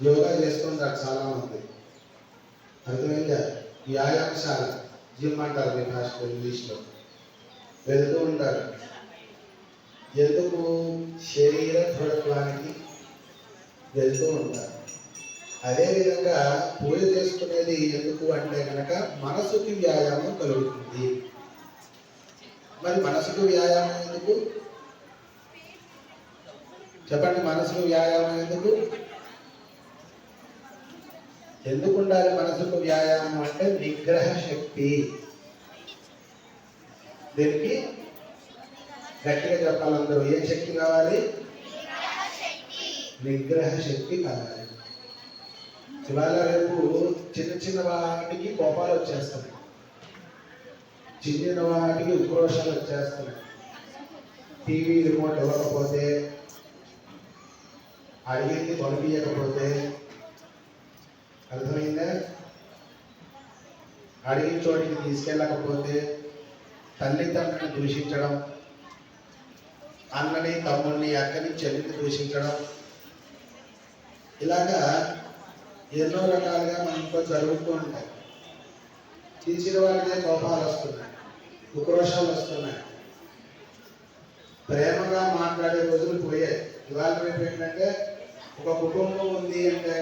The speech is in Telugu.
యోగా చేస్తుంటారు చాలా మంది. అర్థమైందా? వ్యాయామశాల, జిమ్ అంటారు మీ భాషలో, ఇంగ్లీష్లో. వెళ్తూ ఉంటారు. ఎందుకు? శరీర దృఢత్వానికి వెళ్తూ ఉంటారు. అదేవిధంగా పూజ చేసుకునేది ఎందుకు అంటే కనుక మనసుకి వ్యాయామం కలుగుతుంది. మరి మనసుకు వ్యాయామం ఎందుకు చెప్పండి? మనసుకు వ్యాయామం ఎందుకు? ఎందుకు ఉండాలి మనసుకు వ్యాయామం అంటే నిగ్రహ శక్తి. దీనికి గట్టిగా చెప్పాలి అందరూ. ఏం శక్తి కావాలి? నిగ్రహ శక్తి కావాలి. ఇవాళ రేపు చిన్న చిన్న వాటికి కోపాలు వచ్చేస్తున్నాయి, చిన్న వాటికి ఉక్రోషాలు వచ్చేస్తున్నాయి. టీవీ రిమోట్ ఇవ్వకపోతే, అడిగింది కొనిపించకపోతే, అర్థమైందా? అడిగిన చోటికి తీసుకెళ్ళకపోతే, తల్లిదండ్రులను దూషించడం, అన్నని తమ్ముడిని అక్కని చెల్లిని దూషించడం, ఇలాగా ఎన్నో రకాలుగా మన ఇంట్లో జరుగుతూ ఉంటాయి. తీసిన వారికే కోపాలు వస్తున్నాయి, ఉక్రోషాలు వస్తున్నాయి. ప్రేమగా మాట్లాడే రోజులు పోయాయి. ఇవాళ రేపు ఏంటంటే ఒక కుటుంబం ఉంది అంటే